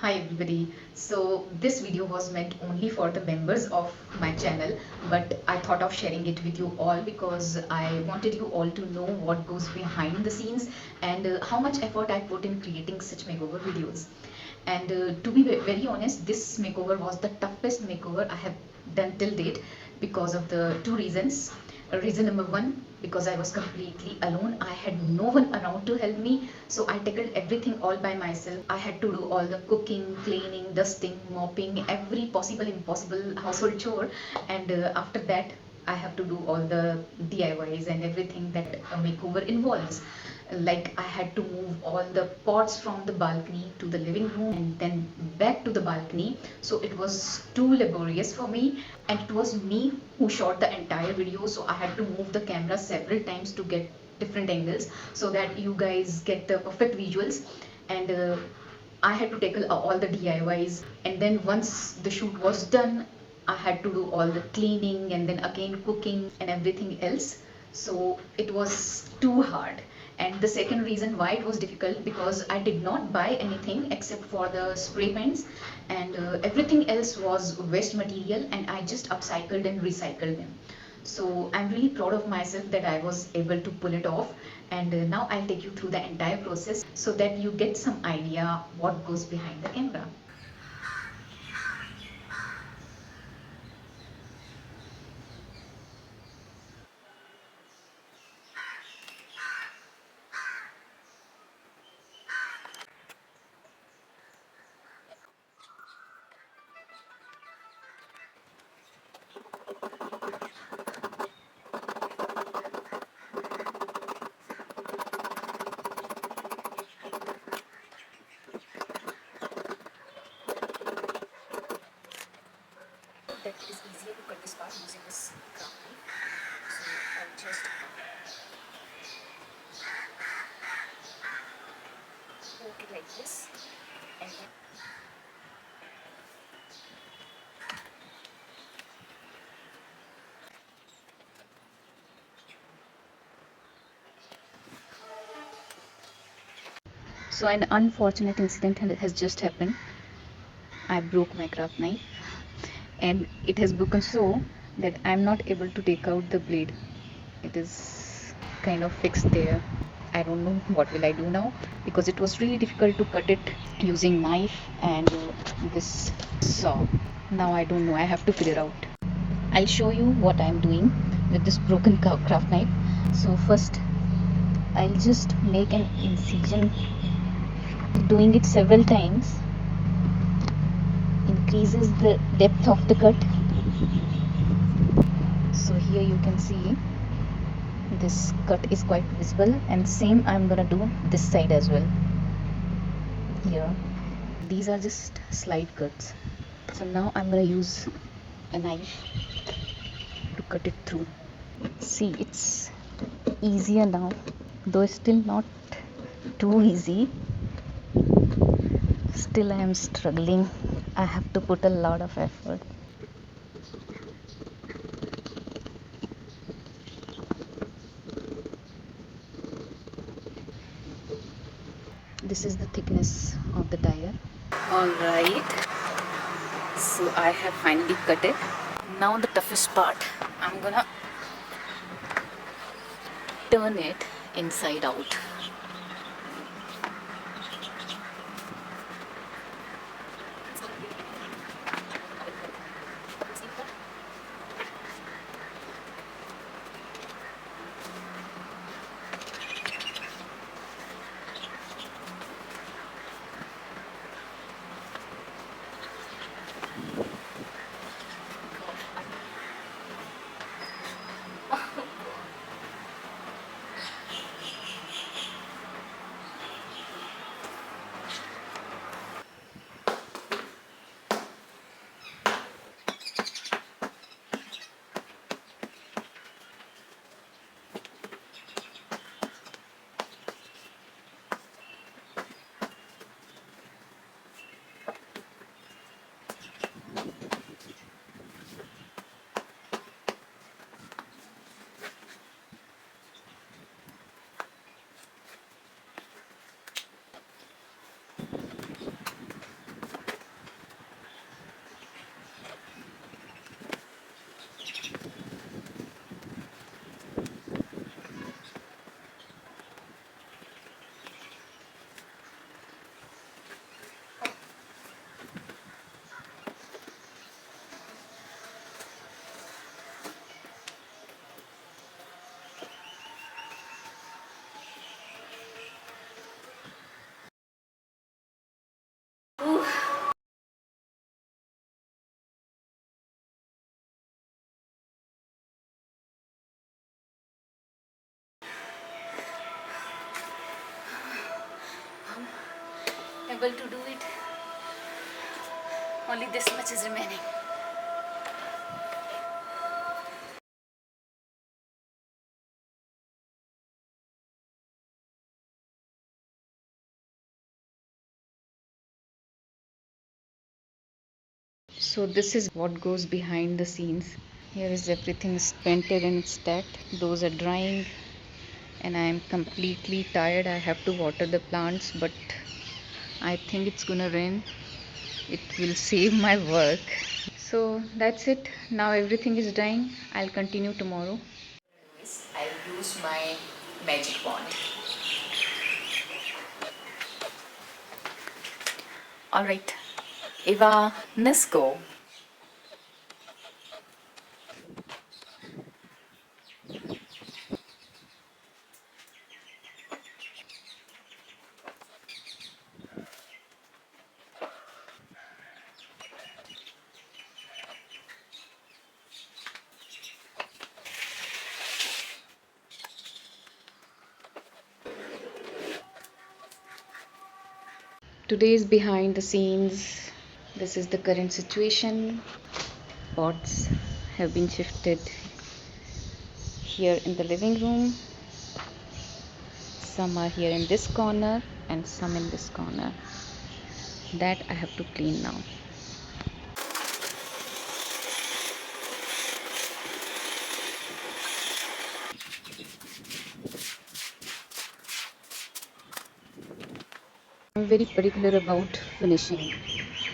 Hi everybody. So this video was meant only for the members of my channel, but I thought of sharing it with you all because I wanted you all to know what goes behind the scenes and how much effort I put in creating such makeover videos. And to be very honest, this makeover was the toughest makeover I have done till date because of the two reasons. Reason number one, because I was completely alone. I had no one around to help me, so I tackled everything all by myself. I had to do all the cooking, cleaning, dusting, mopping, every possible impossible household chore, and after that I have to do all the DIYs and everything that a makeover involves. Like I had to move all the pots from the balcony to the living room and then back to the balcony. So it was too laborious for me, and it was me who shot the entire video. So I had to move the camera several times to get different angles so that you guys get the perfect visuals. And I had to tackle all the DIYs, and then once the shoot was done, I had to do all the cleaning and then again cooking and everything else. So it was too hard. And the second reason why it was difficult, because I did not buy anything except for the spray paints, and everything else was waste material, and I just upcycled and recycled them. So I'm really proud of myself that I was able to pull it off. And now I'll take you through the entire process so that you get some idea what goes behind the camera. That it is easier to cut this part using this craft knife. So I'll just poke it like this, and then so an unfortunate incident has just happened. I broke my craft knife, and it has broken so that I'm not able to take out the blade. It is kind of fixed there. I don't know what will I do now, because it was really difficult to cut it using knife and this saw. Now I don't know. I have to figure out. I'll show you what I'm doing with this broken craft knife. So first I'll just make an incision. Doing it several times increases the depth of the cut. So here you can see this cut is quite visible, and same I'm gonna do this side as well. Here, these are just slight cuts. So now I'm gonna use a knife to cut it through. See, it's easier now, though it's still not too easy. Still I am struggling. I have to put a lot of effort. This is the thickness of the tire. Alright, so I have finally cut it. Now the toughest part, I'm gonna turn it inside out. able to do it. Only this much is remaining. So this is what goes behind the scenes. Here is everything is painted and stacked. Those are drying and I am completely tired. I have to water the plants, but I think it's gonna rain. It will save my work. So that's it. Now everything is drying. I'll continue tomorrow. I'll use my magic wand. Alright, Eva, let's go. Today's behind the scenes. This is the current situation. Pots have been shifted here in the living room. Some are here in this corner and some in this corner. That I have to clean now. I'm very particular about finishing.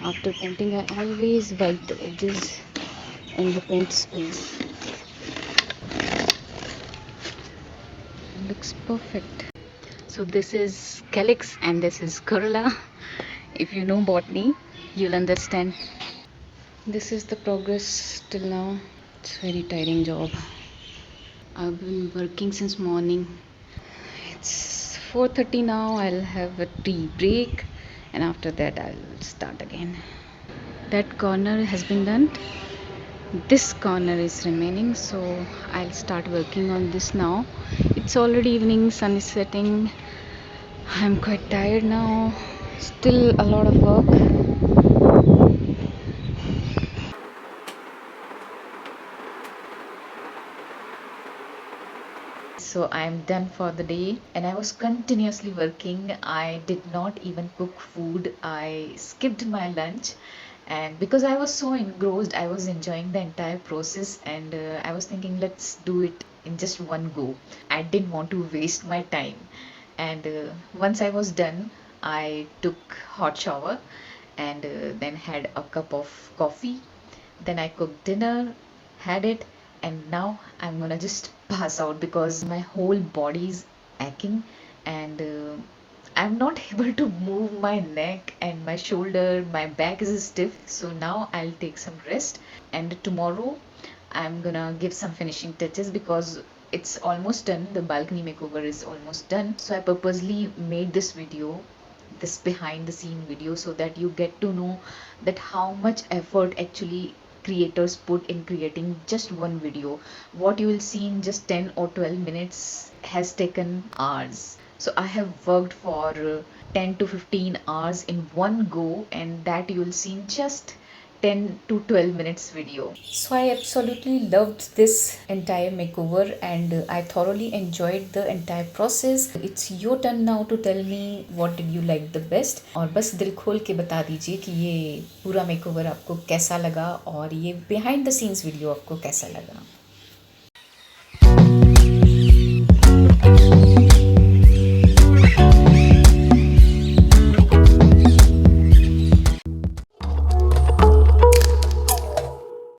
After painting, I always wipe the edges in the paint space. It looks perfect. So this is calyx and this is corolla. If you know botany, you'll understand. This is the progress till now. It's a very tiring job. I've been working since morning. It's 4:30 now. I'll have a tea break and after that I'll start again. That corner has been done. This corner is remaining, so I'll start working on this now. It's already evening, sun is setting. I'm quite tired now. Still a lot of work. So I'm done for the day and I was continuously working. I did not even cook food. I skipped my lunch and because I was so engrossed, I was enjoying the entire process and I was thinking let's do it in just one go. I didn't want to waste my time and once I was done, I took hot shower and then had a cup of coffee. Then I cooked dinner, had it, and now I'm gonna just pass out because my whole body is aching and I'm not able to move my neck and my shoulder, my back is stiff. So now I'll take some rest and tomorrow I'm gonna give some finishing touches because it's almost done. The balcony makeover is almost done. So I purposely made this video, this behind the scene video, so that you get to know that how much effort actually creators put in creating just one video. What you will see in just 10 or 12 minutes has taken hours. So I have worked for 10 to 15 hours in one go and that you will see in just 10 to 12 minutes video. So I absolutely loved this entire makeover and I thoroughly enjoyed the entire process. It's your turn now to tell me what did you like the best और बस दिल खोल के बता दीजिए कि ये पूरा makeover आपको कैसा लगा और ये behind the scenes video आपको कैसा लगा.